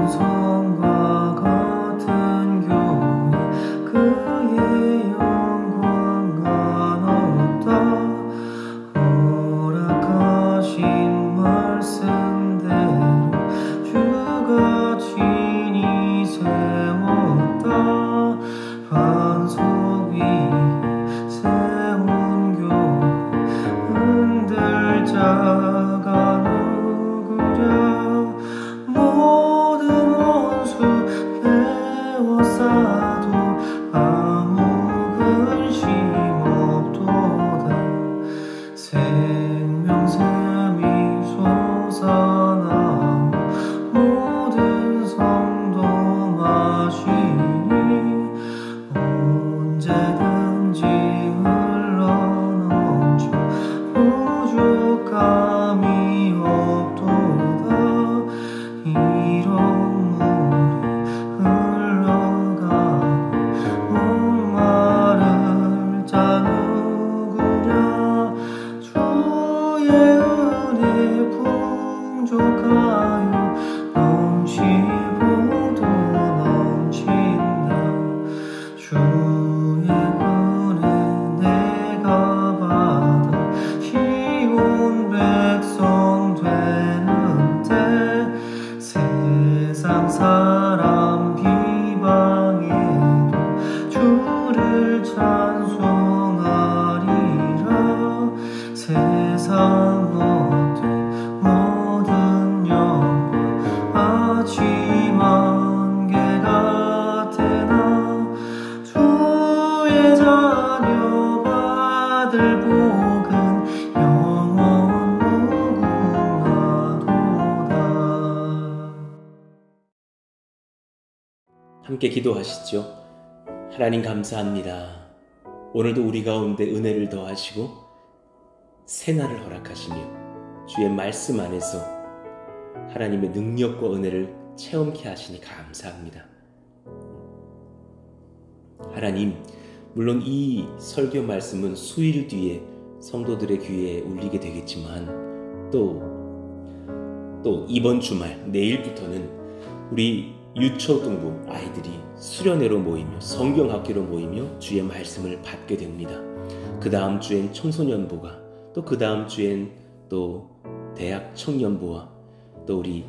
성과 같은 교회 그의 영광과 높다 허락하신 말씀대로 주가 친히 세웠다 반석 위에 세운 교회 흔들 자가 누구랴 모든 원수 배워싸도 아무 근심 없도다 생명샘이 솟아나오 모든 성도 마시니 언제든지 흘러넘쳐 부족함이 없도다 이런 물이 흘러가니 목마를 자 누구랴 주의 은혜 풍족하여 넘치고도 넘친다 주의 은혜 내가 받아 쉬운 백성 되는데 세상 사람 비방해도 주를 찬송하리라 세상 얻은 모든 영광 아침 안개 같으나 주의 자녀 받을 복은 영원 무궁하도다. 함께 기도하시죠. 하나님 감사합니다. 오늘도 우리 가운데 은혜를 더하시고 새날을 허락하시며 주의 말씀 안에서 하나님의 능력과 은혜를 체험케 하시니 감사합니다. 하나님, 물론 이 설교 말씀은 수일 뒤에 성도들의 귀에 울리게 되겠지만 또 이번 주말 내일부터는 우리 유초등부 아이들이 수련회로 모이며 성경학교로 모이며 주의 말씀을 받게 됩니다. 그 다음 주엔 청소년부가 또 그 다음 주엔 또 대학 청년부와 또 우리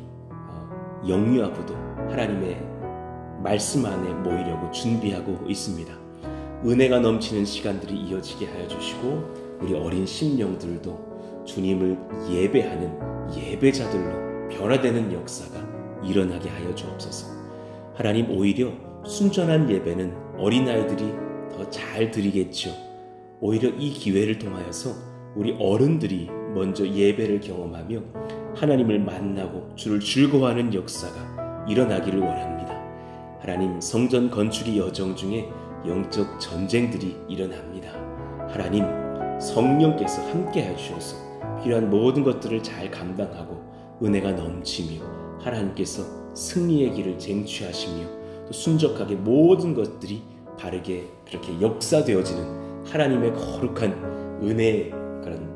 영유아부도 하나님의 말씀 안에 모이려고 준비하고 있습니다. 은혜가 넘치는 시간들이 이어지게 하여 주시고 우리 어린 심령들도 주님을 예배하는 예배자들로 변화되는 역사가 일어나게 하여 주옵소서. 하나님, 오히려 순전한 예배는 어린아이들이 더 잘 드리겠죠. 오히려 이 기회를 통하여서 우리 어른들이 먼저 예배를 경험하며 하나님을 만나고 주를 즐거워하는 역사가 일어나기를 원합니다. 하나님, 성전 건축의 여정 중에 영적 전쟁들이 일어납니다. 하나님, 성령께서 함께 해주셔서 필요한 모든 것들을 잘 감당하고 은혜가 넘치며 하나님께서 승리의 길을 쟁취하시며 또 순적하게 모든 것들이 바르게 그렇게 역사되어지는 하나님의 거룩한 은혜의 그런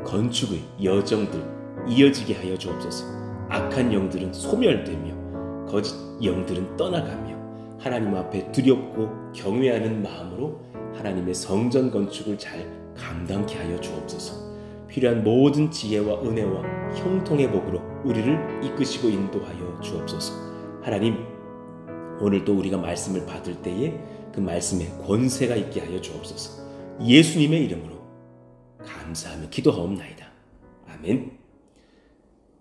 건축의 여정들 이어지게 하여 주옵소서. 악한 영들은 소멸되며 거짓 영들은 떠나가며 하나님 앞에 두렵고 경외하는 마음으로 하나님의 성전 건축을 잘 감당케 하여 주옵소서. 필요한 모든 지혜와 은혜와 형통의 복으로 우리를 이끄시고 인도하여 주옵소서. 하나님, 오늘도 우리가 말씀을 받을 때에 그 말씀에 권세가 있게 하여 주옵소서. 예수님의 이름으로 감사하며 기도하옵나이다. 아멘.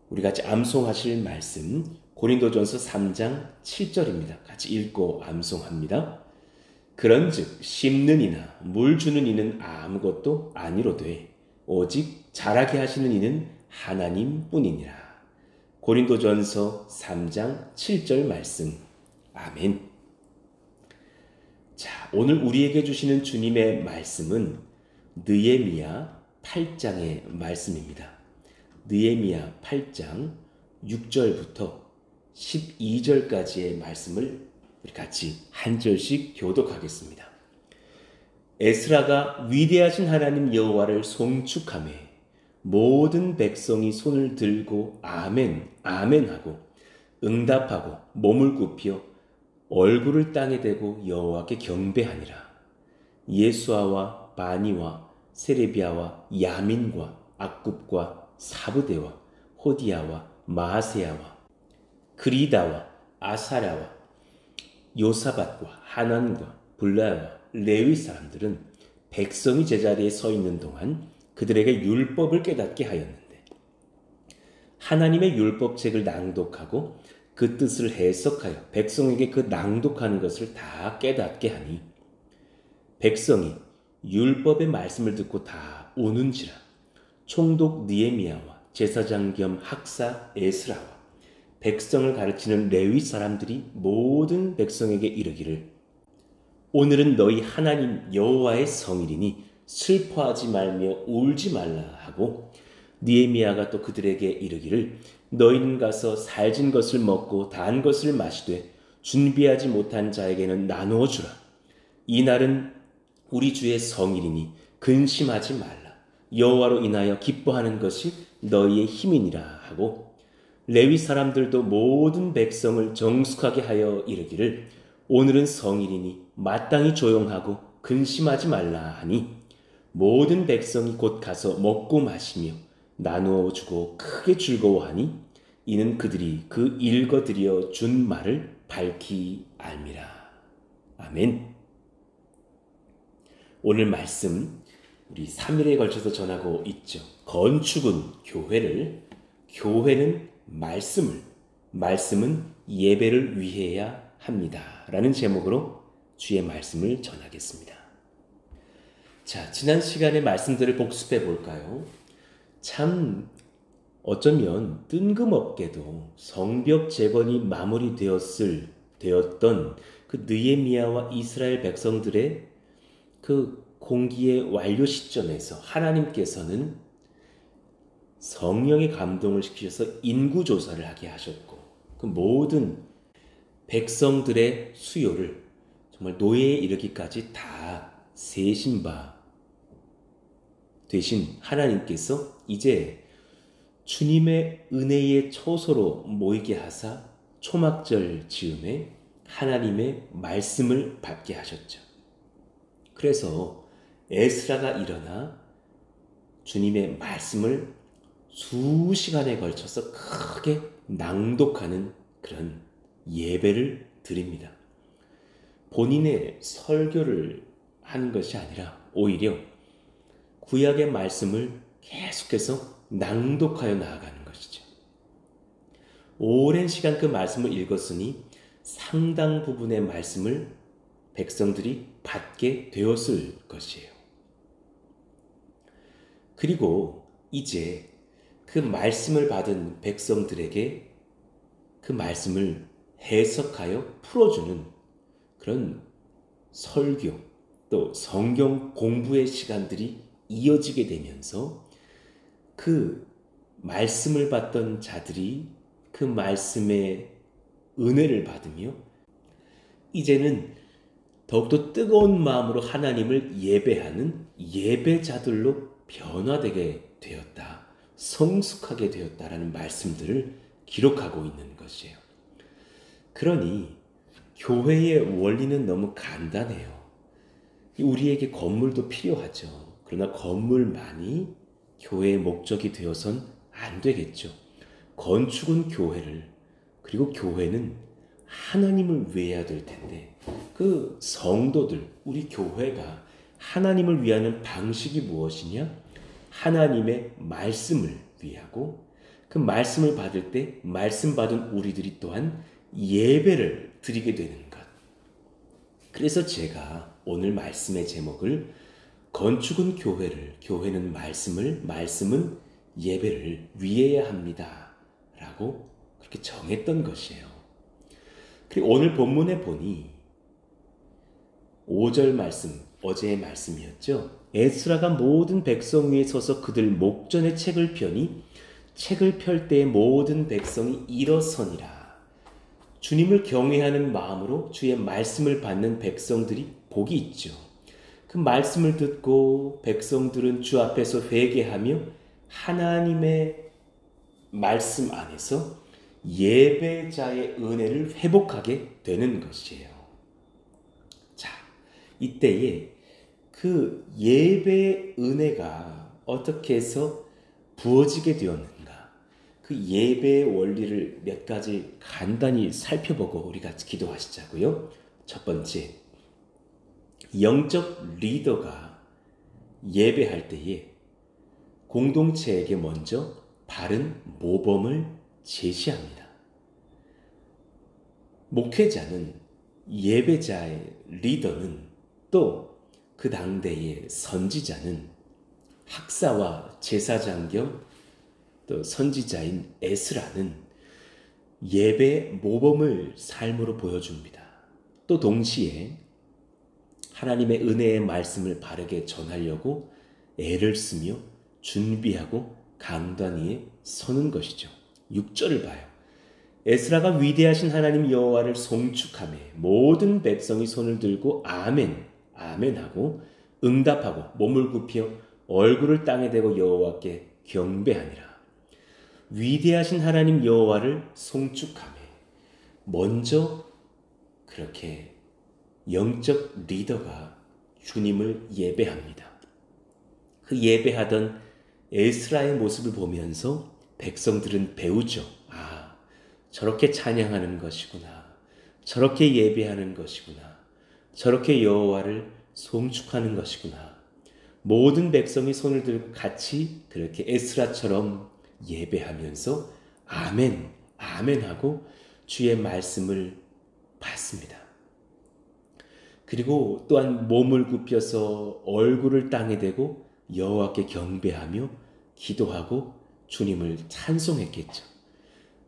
우리 같이 암송하실 말씀 고린도전서 3장 7절입니다. 같이 읽고 암송합니다. 그런즉 심는 이나 물 주는 이는 아무것도 아니로되 오직 자라게 하시는 이는 하나님뿐이니라. 고린도전서 3장 7절 말씀. 아멘. 자, 오늘 우리에게 주시는 주님의 말씀은 느헤미야 8장의 말씀입니다. 느헤미야 8장 6절부터 12절까지의 말씀을 우리 같이 한 절씩 교독하겠습니다. 에스라가 위대하신 하나님 여호와를 송축하며 모든 백성이 손을 들고 아멘, 아멘 하고 응답하고 몸을 굽혀 얼굴을 땅에 대고 여호와께 경배하니라. 예수아와 바니와 세레비아와 야민과 악굽과 사브대와 호디야와 마아세야와 그리다와 아사랴와 요사밧과 하난과 블라야와 레위 사람들은 백성이 제자리에 서 있는 동안 그들에게 율법을 깨닫게 하였는데 하나님의 율법책을 낭독하고 그 뜻을 해석하여 백성에게 그 낭독하는 것을 다 깨닫게 하니 백성이 율법의 말씀을 듣고 다 우는지라. 총독 느헤미야와 제사장 겸 학사 에스라와 백성을 가르치는 레위 사람들이 모든 백성에게 이르기를 오늘은 너희 하나님 여호와의 성일이니 슬퍼하지 말며 울지 말라 하고 느헤미야가 또 그들에게 이르기를 너희는 가서 살진 것을 먹고 단 것을 마시되 준비하지 못한 자에게는 나누어 주라. 이 날은 우리 주의 성일이니 근심하지 말라. 여호와로 인하여 기뻐하는 것이 너희의 힘이니라 하고 레위 사람들도 모든 백성을 정숙하게 하여 이르기를 오늘은 성일이니 마땅히 조용하고 근심하지 말라 하니 모든 백성이 곧 가서 먹고 마시며 나누어 주고 크게 즐거워하니 이는 그들이 그 읽어드려 준 말을 밝히 알미라. 아멘. 오늘 말씀 우리 3일에 걸쳐서 전하고 있죠. 건축은 교회를, 교회는 말씀을, 말씀은 예배를 위해야 합니다. 라는 제목으로 주의 말씀을 전하겠습니다. 자, 지난 시간의 말씀들을 복습해 볼까요? 참 어쩌면 뜬금없게도 성벽 재건이 되었던 그 느헤미야와 이스라엘 백성들의 그 공기의 완료 시점에서 하나님께서는 성령의 감동을 시키셔서 인구조사를 하게 하셨고 그 모든 백성들의 수요를 정말 노예에 이르기까지 다 세신 바 되신 하나님께서 이제 주님의 은혜의 초소로 모이게 하사 초막절 즈음에 하나님의 말씀을 받게 하셨죠. 그래서 에스라가 일어나 주님의 말씀을 수시간에 걸쳐서 크게 낭독하는 그런 예배를 드립니다. 본인의 설교를 하는 것이 아니라 오히려 구약의 말씀을 계속해서 낭독하여 나아가는 것이죠. 오랜 시간 그 말씀을 읽었으니 상당 부분의 말씀을 백성들이 받게 되었을 것이에요. 그리고 이제 그 말씀을 받은 백성들에게 그 말씀을 해석하여 풀어주는 그런 설교 또 성경 공부의 시간들이 이어지게 되면서 그 말씀을 받던 자들이 그 말씀의 은혜를 받으며 이제는 더욱더 뜨거운 마음으로 하나님을 예배하는 예배자들로 변화되게 되었다. 성숙하게 되었다라는 말씀들을 기록하고 있는 것이에요. 그러니 교회의 원리는 너무 간단해요. 우리에게 건물도 필요하죠. 그러나 건물만이 교회의 목적이 되어선 안 되겠죠. 건축은 교회를, 그리고 교회는 하나님을 위해야 될 텐데 그 성도들, 우리 교회가 하나님을 위하는 방식이 무엇이냐? 하나님의 말씀을 위하고 그 말씀을 받을 때 말씀 받은 우리들이 또한 예배를 드리게 되는 것. 그래서 제가 오늘 말씀의 제목을 건축은 교회를, 교회는 말씀을, 말씀은 예배를 위해야 합니다 라고 그렇게 정했던 것이에요. 그리고 오늘 본문에 보니 5절 말씀, 어제의 말씀이었죠. 에스라가 모든 백성 위에 서서 그들 목전에 책을 펴니 책을 펼 때에 모든 백성이 일어서니라. 주님을 경외하는 마음으로 주의 말씀을 받는 백성들이 복이 있죠. 그 말씀을 듣고 백성들은 주 앞에서 회개하며 하나님의 말씀 안에서 예배자의 은혜를 회복하게 되는 것이에요. 자, 이때에 그 예배 은혜가 어떻게 해서 부어지게 되었는가? 그 예배의 원리를 몇 가지 간단히 살펴보고 우리가 기도하시자고요. 첫 번째, 영적 리더가 예배할 때에 공동체에게 먼저 바른 모범을 제시합니다. 목회자는 예배자의 리더는 또 그 당대의 선지자는 학사와 제사장 겸 또 선지자인 에스라는 예배 모범을 삶으로 보여줍니다. 또 동시에 하나님의 은혜의 말씀을 바르게 전하려고 애를 쓰며 준비하고 강단 위에 서는 것이죠. 6절을 봐요. 에스라가 위대하신 하나님 여호와를 송축하며 모든 백성이 손을 들고 아멘, 아멘 하고 응답하고 몸을 굽혀 얼굴을 땅에 대고 여호와께 경배하니라. 위대하신 하나님 여호와를 송축하며 먼저 그렇게 영적 리더가 주님을 예배합니다. 그 예배하던 에스라의 모습을 보면서 백성들은 배우죠. 아, 저렇게 찬양하는 것이구나. 저렇게 예배하는 것이구나. 저렇게 여호와를 송축하는 것이구나. 모든 백성이 손을 들고 같이 그렇게 에스라처럼 예배하면서 아멘, 아멘 하고 주의 말씀을 받습니다. 그리고 또한 몸을 굽혀서 얼굴을 땅에 대고 여호와께 경배하며 기도하고 주님을 찬송했겠죠.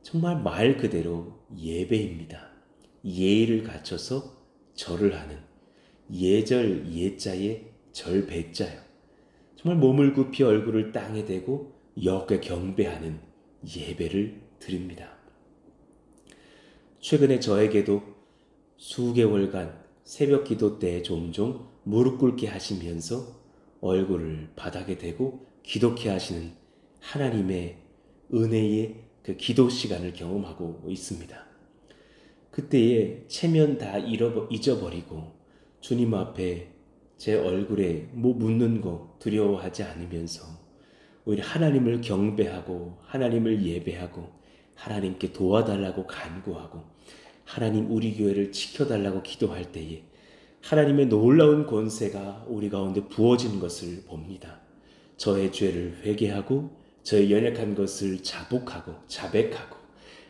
정말 말 그대로 예배입니다. 예의를 갖춰서 절을 하는 예절 예자의 절 배자요. 정말 몸을 굽혀 얼굴을 땅에 대고 여호와께 경배하는 예배를 드립니다. 최근에 저에게도 수개월간 새벽 기도 때 종종 무릎 꿇게 하시면서 얼굴을 바닥에 대고 기도케 하시는 하나님의 은혜의 그 기도 시간을 경험하고 있습니다. 그때에 체면 다 잊어버리고 주님 앞에 제 얼굴에 뭐 묻는 거 두려워하지 않으면서 오히려 하나님을 경배하고 하나님을 예배하고 하나님께 도와달라고 간구하고 하나님 우리 교회를 지켜달라고 기도할 때에 하나님의 놀라운 권세가 우리 가운데 부어진 것을 봅니다. 저의 죄를 회개하고 저의 연약한 것을 자복하고 자백하고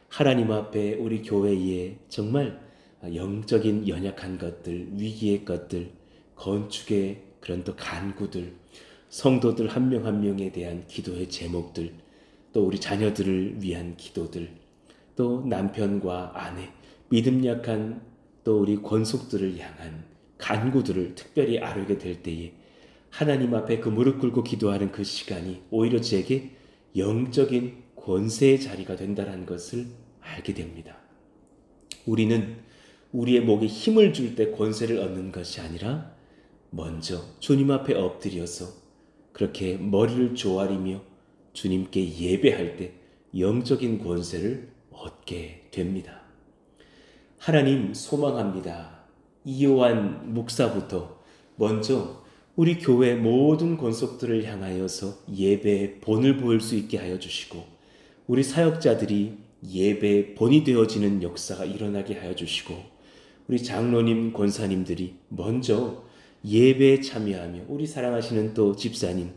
하나님 앞에 우리 교회에 정말 영적인 연약한 것들, 위기의 것들, 건축의 그런 또 간구들, 성도들 한 명 한 명에 대한 기도의 제목들, 또 우리 자녀들을 위한 기도들, 또 남편과 아내, 믿음 약한 또 우리 권속들을 향한 간구들을 특별히 아뢰게 될 때에 하나님 앞에 그 무릎 꿇고 기도하는 그 시간이 오히려 제게 영적인 권세의 자리가 된다는 것을 알게 됩니다. 우리는 우리의 목에 힘을 줄 때 권세를 얻는 것이 아니라 먼저 주님 앞에 엎드려서 그렇게 머리를 조아리며 주님께 예배할 때 영적인 권세를 얻게 됩니다. 하나님 소망합니다. 이요한 목사부터 먼저 우리 교회 모든 권속들을 향하여서 예배의 본을 보일 수 있게 하여 주시고 우리 사역자들이 예배의 본이 되어지는 역사가 일어나게 하여 주시고 우리 장로님, 권사님들이 먼저 예배에 참여하며 우리 사랑하시는 또 집사님,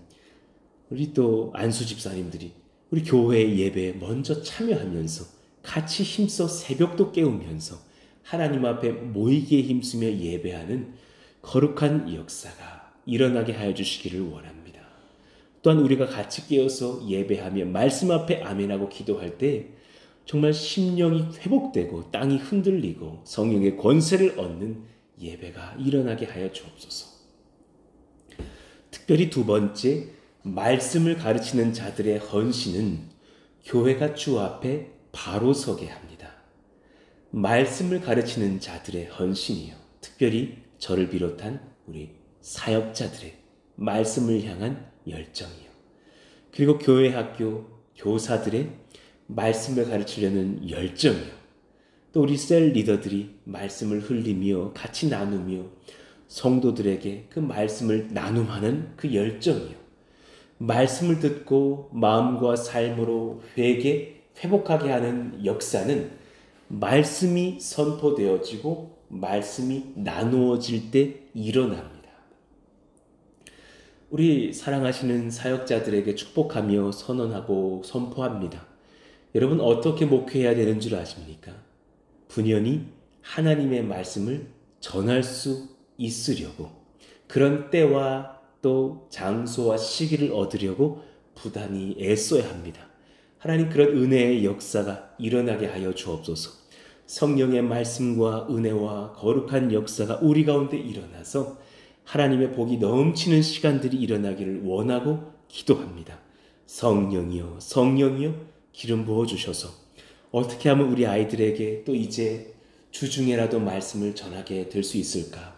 우리 또 안수 집사님들이 우리 교회의 예배에 먼저 참여하면서 같이 힘써 새벽도 깨우면서 하나님 앞에 모이기에 힘쓰며 예배하는 거룩한 역사가 일어나게 하여 주시기를 원합니다. 또한 우리가 같이 깨어서 예배하며 말씀 앞에 아멘하고 기도할 때 정말 심령이 회복되고 땅이 흔들리고 성령의 권세를 얻는 예배가 일어나게 하여 주옵소서. 특별히 두 번째, 말씀을 가르치는 자들의 헌신은 교회가 주 앞에 바로 서게 합니다. 말씀을 가르치는 자들의 헌신이요. 특별히 저를 비롯한 우리 사역자들의 말씀을 향한 열정이요. 그리고 교회 학교 교사들의 말씀을 가르치려는 열정이요. 또 우리 셀 리더들이 말씀을 흘리며 같이 나누며 성도들에게 그 말씀을 나눔하는 그 열정이요. 말씀을 듣고 마음과 삶으로 회복하게 하는 역사는 말씀이 선포되어지고 말씀이 나누어질 때 일어납니다. 우리 사랑하시는 사역자들에게 축복하며 선언하고 선포합니다. 여러분 어떻게 목회해야 되는 줄 아십니까? 분연히 하나님의 말씀을 전할 수 있으려고 그런 때와 또 장소와 시기를 얻으려고 부단히 애써야 합니다. 하나님 그런 은혜의 역사가 일어나게 하여 주옵소서. 성령의 말씀과 은혜와 거룩한 역사가 우리 가운데 일어나서 하나님의 복이 넘치는 시간들이 일어나기를 원하고 기도합니다. 성령이여 성령이여 기름 부어주셔서 어떻게 하면 우리 아이들에게 또 이제 주중에라도 말씀을 전하게 될 수 있을까?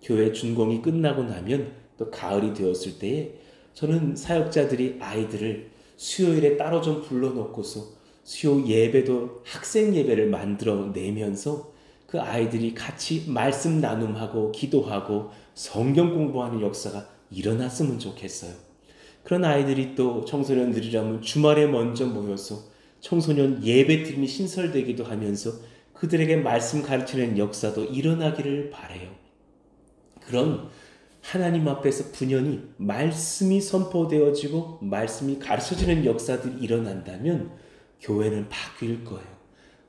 교회 준공이 끝나고 나면 또 가을이 되었을 때에 저는 사역자들이 아이들을 수요일에 따로 좀 불러놓고서 수요 예배도 학생 예배를 만들어 내면서 그 아이들이 같이 말씀 나눔하고 기도하고 성경 공부하는 역사가 일어났으면 좋겠어요. 그런 아이들이 또 청소년들이라면 주말에 먼저 모여서 청소년 예배팀이 신설되기도 하면서 그들에게 말씀 가르치는 역사도 일어나기를 바라요. 그런 하나님 앞에서 분연히 말씀이 선포되어지고 말씀이 가르쳐지는 역사들이 일어난다면 교회는 바뀔 거예요.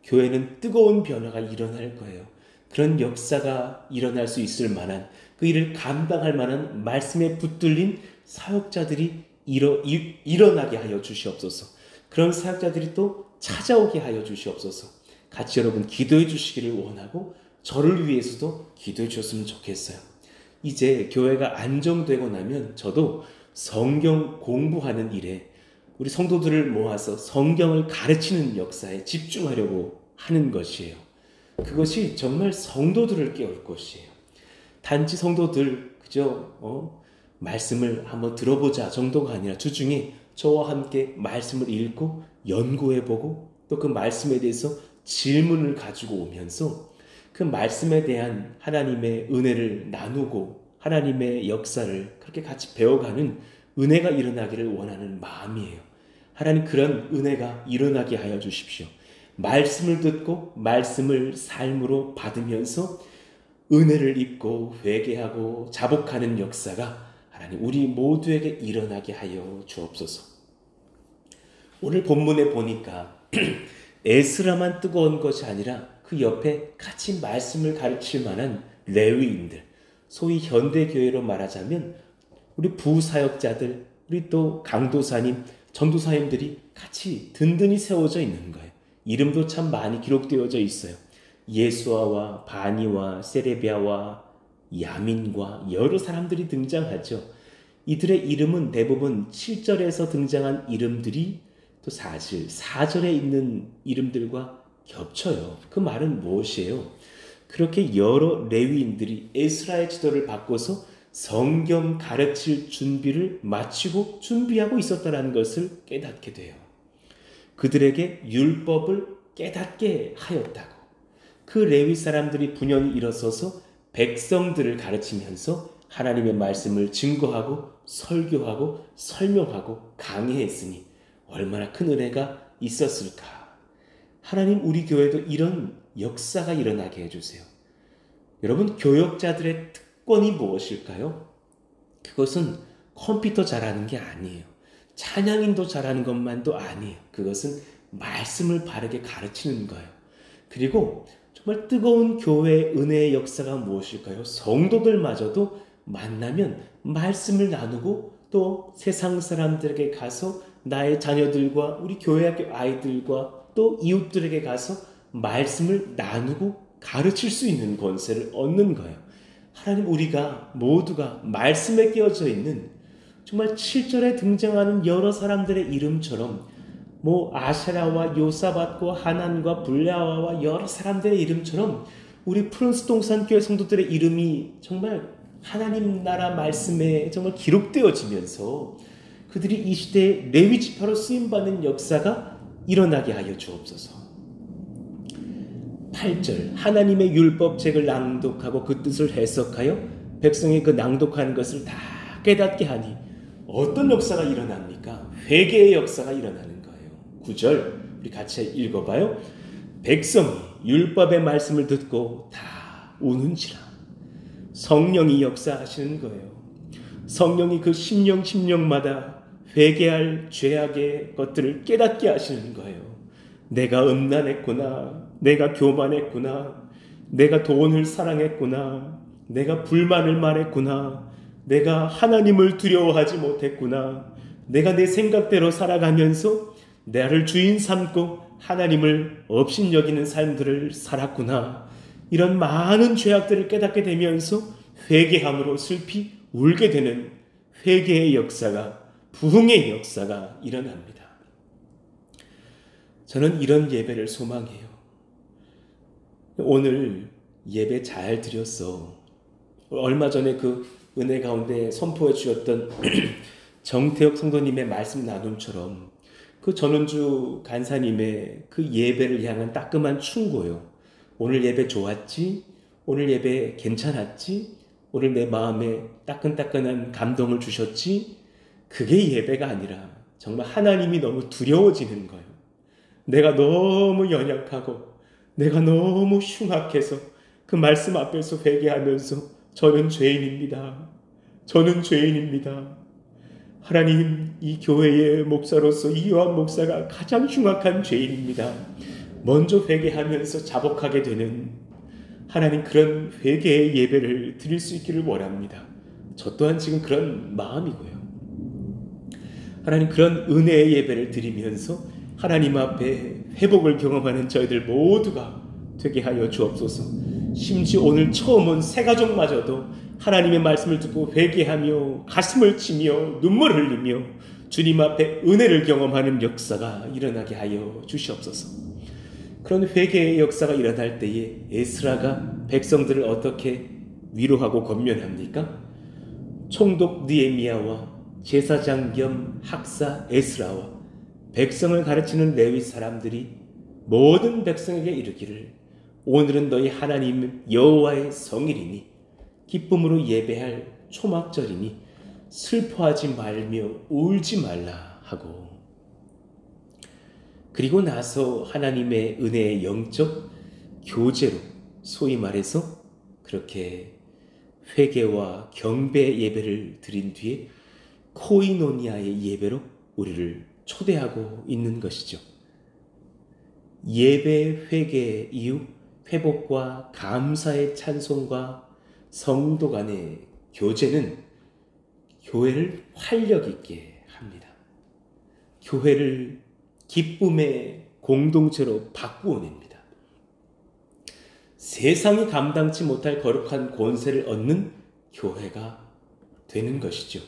교회는 뜨거운 변화가 일어날 거예요. 그런 역사가 일어날 수 있을 만한 그 일을 감당할 만한 말씀에 붙들린 사역자들이 일어나게 하여 주시옵소서. 그런 사역자들이 또 찾아오게 하여 주시옵소서. 같이 여러분 기도해 주시기를 원하고 저를 위해서도 기도해 주셨으면 좋겠어요. 이제 교회가 안정되고 나면 저도 성경 공부하는 일에 우리 성도들을 모아서 성경을 가르치는 역사에 집중하려고 하는 것이에요. 그것이 정말 성도들을 깨울 것이에요. 단지 성도들 그저 말씀을 한번 들어보자 정도가 아니라 주중에 저와 함께 말씀을 읽고 연구해보고 또 그 말씀에 대해서 질문을 가지고 오면서 그 말씀에 대한 하나님의 은혜를 나누고 하나님의 역사를 그렇게 같이 배워가는 은혜가 일어나기를 원하는 마음이에요. 하나님 그런 은혜가 일어나게 하여 주십시오. 말씀을 듣고 말씀을 삶으로 받으면서 은혜를 입고 회개하고 자복하는 역사가 하나님 우리 모두에게 일어나게 하여 주옵소서. 오늘 본문에 보니까 에스라만 뜨거운 것이 아니라 그 옆에 같이 말씀을 가르칠 만한 레위인들, 소위 현대교회로 말하자면 우리 부사역자들, 우리 또 강도사님, 전도사님들이 같이 든든히 세워져 있는 거예요. 이름도 참 많이 기록되어져 있어요. 예수아와 바니와 세레비아와 야민과 여러 사람들이 등장하죠. 이들의 이름은 대부분 7절에서 등장한 이름들이 또 사실 4절에 있는 이름들과 겹쳐요. 그 말은 무엇이에요? 그렇게 여러 레위인들이 에스라의 지도를 받고서 성경 가르칠 준비를 마치고 준비하고 있었다는 것을 깨닫게 돼요. 그들에게 율법을 깨닫게 하였다고. 그 레위 사람들이 분연히 일어서서 백성들을 가르치면서 하나님의 말씀을 증거하고 설교하고 설명하고 강해했으니 얼마나 큰 은혜가 있었을까. 하나님 우리 교회도 이런 역사가 일어나게 해주세요. 여러분 교역자들의 특권이 무엇일까요? 그것은 컴퓨터 잘하는 게 아니에요. 찬양인도 잘하는 것만도 아니에요. 그것은 말씀을 바르게 가르치는 거예요. 그리고 정말 뜨거운 교회의 은혜의 역사가 무엇일까요? 성도들마저도 만나면 말씀을 나누고 또 세상 사람들에게 가서 나의 자녀들과 우리 교회학교 아이들과 또 이웃들에게 가서 말씀을 나누고 가르칠 수 있는 권세를 얻는 거예요. 하나님 우리가 모두가 말씀에 끼어져 있는 정말 7절에 등장하는 여러 사람들의 이름처럼 아샤라와 요사밧과 하난과 블레아와 여러 사람들의 이름처럼 우리 프런스 동산교회 성도들의 이름이 정말 하나님 나라 말씀에 정말 기록되어지면서 그들이 이 시대에 레위 지파로 쓰임받는 역사가 일어나게 하여 주옵소서. 8절 하나님의 율법책을 낭독하고 그 뜻을 해석하여 백성이 그 낭독하는 것을 다 깨닫게 하니 어떤 역사가 일어납니까? 회개의 역사가 일어나는 거예요. 9절 우리 같이 읽어봐요. 백성이 율법의 말씀을 듣고 다 우는지라. 성령이 역사하시는 거예요. 성령이 그 심령마다 회개할 죄악의 것들을 깨닫게 하시는 거예요. 내가 음란했구나. 내가 교만했구나. 내가 돈을 사랑했구나. 내가 불만을 말했구나. 내가 하나님을 두려워하지 못했구나. 내가 내 생각대로 살아가면서 나를 주인 삼고 하나님을 업신여기는 삶들을 살았구나. 이런 많은 죄악들을 깨닫게 되면서 회개함으로 슬피 울게 되는 회개의 역사가, 부흥의 역사가 일어납니다. 저는 이런 예배를 소망해요. 오늘 예배 잘 드렸어. 얼마 전에 그 은혜 가운데 선포해 주셨던 정태혁 성도님의 말씀 나눔처럼 그 전은주 간사님의 그 예배를 향한 따끔한 충고요. 오늘 예배 좋았지? 오늘 예배 괜찮았지? 오늘 내 마음에 따끈따끈한 감동을 주셨지? 그게 예배가 아니라 정말 하나님이 너무 두려워지는 거예요. 내가 너무 연약하고 내가 너무 흉악해서 그 말씀 앞에서 회개하면서 저는 죄인입니다. 저는 죄인입니다. 하나님, 이 교회의 목사로서 이요한 목사가 가장 흉악한 죄인입니다. 먼저 회개하면서 자복하게 되는 하나님, 그런 회개의 예배를 드릴 수 있기를 원합니다. 저 또한 지금 그런 마음이고요. 하나님, 그런 은혜의 예배를 드리면서 하나님 앞에 회복을 경험하는 저희들 모두가 되게 하여 주옵소서. 심지어 오늘 처음 온 새가족마저도 하나님의 말씀을 듣고 회개하며 가슴을 치며 눈물을 흘리며 주님 앞에 은혜를 경험하는 역사가 일어나게 하여 주시옵소서. 그런 회개의 역사가 일어날 때에 에스라가 백성들을 어떻게 위로하고 권면합니까? 총독 느헤미야와 제사장 겸 학사 에스라와 백성을 가르치는 레위 사람들이 모든 백성에게 이르기를 오늘은 너희 하나님 여호와의 성일이니 기쁨으로 예배할 초막절이니 슬퍼하지 말며 울지 말라 하고, 그리고 나서 하나님의 은혜의 영적 교제로 소위 말해서 그렇게 회개와 경배 예배를 드린 뒤에 코이노니아의 예배로 우리를 초대하고 있는 것이죠. 예배 회개 이후 회복과 감사의 찬송과 성도 간의 교제는 교회를 활력 있게 합니다. 교회를 기쁨의 공동체로 바꾸어냅니다. 세상이 감당치 못할 거룩한 권세를 얻는 교회가 되는 것이죠.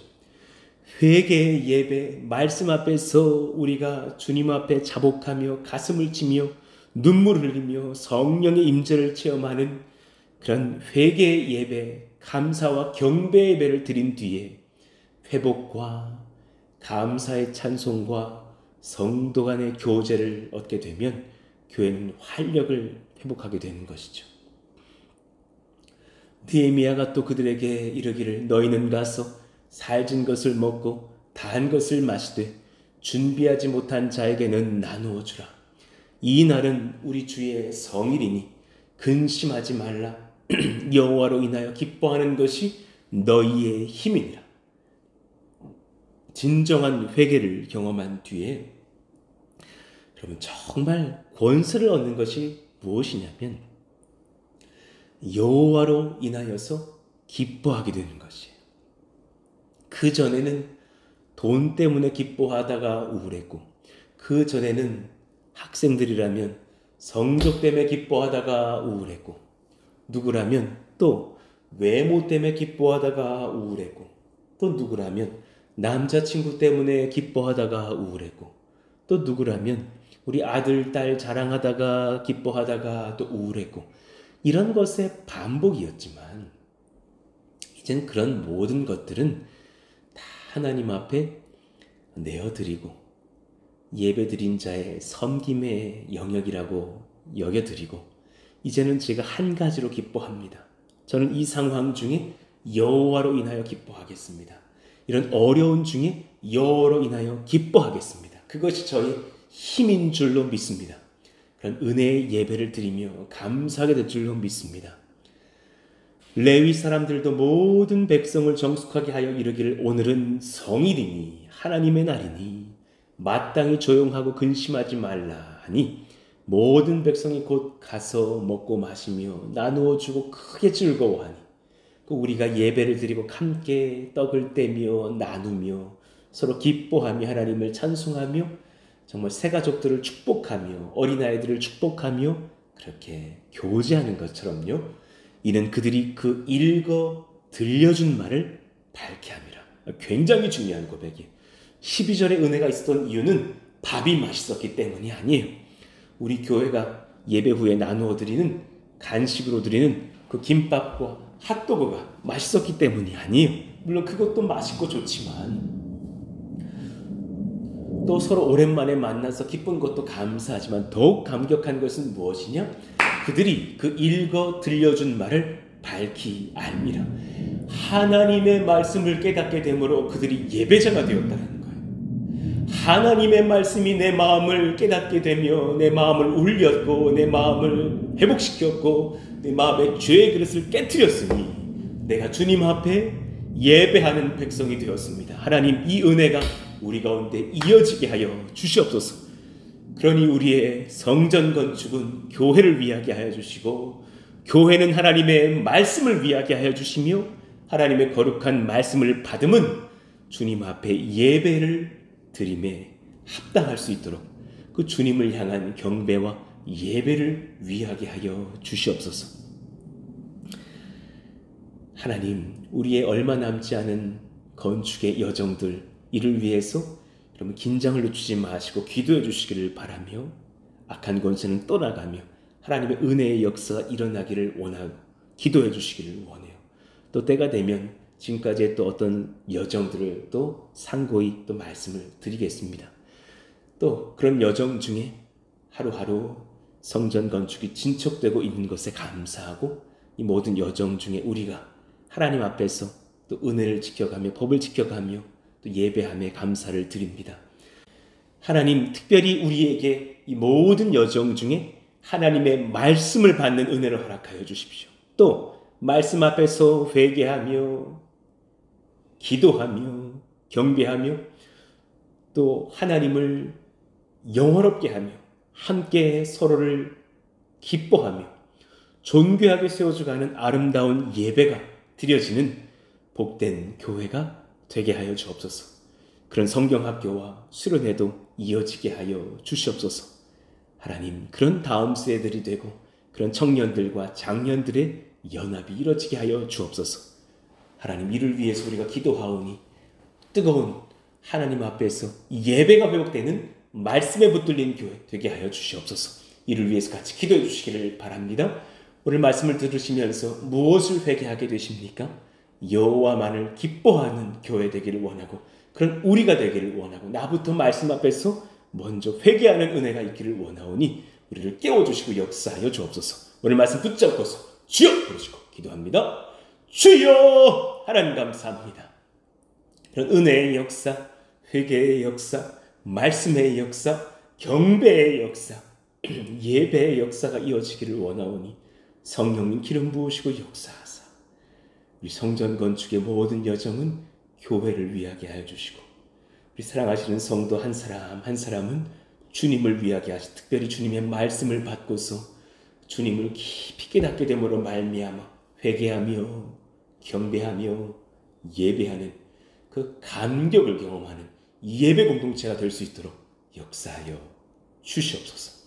회개의 예배, 말씀 앞에서 우리가 주님 앞에 자복하며 가슴을 치며 눈물을 흘리며 성령의 임재를 체험하는 그런 회개의 예배, 감사와 경배의 예배를 드린 뒤에 회복과 감사의 찬송과 성도 간의 교제를 얻게 되면 교회는 활력을 회복하게 되는 것이죠. 느헤미야가 또 그들에게 이르기를 너희는 가서 살진 것을 먹고 단 것을 마시되 준비하지 못한 자에게는 나누어 주라. 이 날은 우리 주의 성일이니 근심하지 말라. 여호와로 인하여 기뻐하는 것이 너희의 힘이니라. 진정한 회개를 경험한 뒤에 여러분 정말 권세를 얻는 것이 무엇이냐면 여호와로 인하여서 기뻐하게 되는 것이에요. 그 전에는 돈 때문에 기뻐하다가 우울했고, 그 전에는 학생들이라면 성적 때문에 기뻐하다가 우울했고, 누구라면 또 외모 때문에 기뻐하다가 우울했고, 또 누구라면 남자친구 때문에 기뻐하다가 우울했고, 또 누구라면 우리 아들, 딸 자랑하다가 기뻐하다가 또 우울했고, 이런 것의 반복이었지만 이젠 그런 모든 것들은 다 하나님 앞에 내어드리고 예배드린 자의 섬김의 영역이라고 여겨드리고 이제는 제가 한 가지로 기뻐합니다. 저는 이 상황 중에 여호와로 인하여 기뻐하겠습니다. 이런 어려운 중에 여호와로 인하여 기뻐하겠습니다. 그것이 저의 힘인 줄로 믿습니다. 그런 은혜의 예배를 드리며 감사하게 될 줄로 믿습니다. 레위 사람들도 모든 백성을 정숙하게 하여 이르기를 오늘은 성일이니 하나님의 날이니 마땅히 조용하고 근심하지 말라 하니 모든 백성이 곧 가서 먹고 마시며 나누어 주고 크게 즐거워하니 우리가 예배를 드리고 함께 떡을 떼며 나누며 서로 기뻐하며 하나님을 찬송하며 정말 새 가족들을 축복하며 어린아이들을 축복하며 그렇게 교제하는 것처럼요. 이는 그들이 그 읽어 들려준 말을 밝게 함이라. 굉장히 중요한 고백이에요. 12절의 은혜가 있었던 이유는 밥이 맛있었기 때문이 아니에요. 우리 교회가 예배 후에 나누어 드리는 간식으로 드리는 그 김밥과 핫도그가 맛있었기 때문이 아니에요. 물론 그것도 맛있고 좋지만 또 서로 오랜만에 만나서 기쁜 것도 감사하지만 더욱 감격한 것은 무엇이냐? 그들이 그 읽어 들려준 말을 밝히 알미라. 하나님의 말씀을 깨닫게 되므로 그들이 예배자가 되었다는 거예요. 하나님의 말씀이 내 마음을 깨닫게 되며 내 마음을 울렸고 내 마음을 회복시켰고 내 마음의 죄의 그릇을 깨트렸으니 내가 주님 앞에 예배하는 백성이 되었습니다. 하나님 이 은혜가 우리 가운데 이어지게 하여 주시옵소서. 그러니 우리의 성전 건축은 교회를 위하게 하여 주시고 교회는 하나님의 말씀을 위하게 하여 주시며 하나님의 거룩한 말씀을 받음은 주님 앞에 예배를 드림에 합당할 수 있도록 그 주님을 향한 경배와 예배를 위하게 하여 주시옵소서. 하나님, 우리의 얼마 남지 않은 건축의 여정들 이를 위해서 여러분 긴장을 늦추지 마시고 기도해 주시기를 바라며 악한 권세는 떠나가며 하나님의 은혜의 역사가 일어나기를 원하고 기도해 주시기를 원해요. 또 때가 되면 지금까지의 또 어떤 여정들을 또 상고히 또 말씀을 드리겠습니다. 또 그런 여정 중에 하루하루 성전 건축이 진척되고 있는 것에 감사하고 이 모든 여정 중에 우리가 하나님 앞에서 또 은혜를 지켜가며 법을 지켜가며 또 예배함에 감사를 드립니다. 하나님 특별히 우리에게 이 모든 여정 중에 하나님의 말씀을 받는 은혜를 허락하여 주십시오. 또 말씀 앞에서 회개하며 기도하며 경배하며 또 하나님을 영화롭게 하며 함께 서로를 기뻐하며 존귀하게 세워져가는 아름다운 예배가 드려지는 복된 교회가 되게 하여 주옵소서. 그런 성경학교와 수련회도 이어지게 하여 주시옵소서. 하나님, 그런 다음 세대들이 되고 그런 청년들과 장년들의 연합이 이루어지게 하여 주옵소서. 하나님, 이를 위해서 우리가 기도하오니 뜨거운 하나님 앞에서 예배가 회복되는 말씀에 붙들린 교회 되게 하여 주시옵소서. 이를 위해서 같이 기도해 주시기를 바랍니다. 오늘 말씀을 들으시면서 무엇을 회개하게 되십니까? 여호와만을 기뻐하는 교회 되기를 원하고 그런 우리가 되기를 원하고 나부터 말씀 앞에서 먼저 회개하는 은혜가 있기를 원하오니 우리를 깨워주시고 역사하여 주옵소서. 오늘 말씀 붙잡고서 주여 부르시고 기도합니다. 주여! 하나님 감사합니다. 그런 은혜의 역사, 회개의 역사, 말씀의 역사, 경배의 역사, 예배의 역사가 이어지기를 원하오니 성령님 기름 부으시고 역사하사 우리 성전 건축의 모든 여정은 교회를 위하게 하여 주시고 우리 사랑하시는 성도 한 사람 한 사람은 주님을 위하게 하시 특별히 주님의 말씀을 받고서 주님을 깊이 깨닫게 됨으로 말미암아 회개하며 경배하며 예배하는 그 감격을 경험하는 예배 공동체가 될 수 있도록 역사하여 주시옵소서.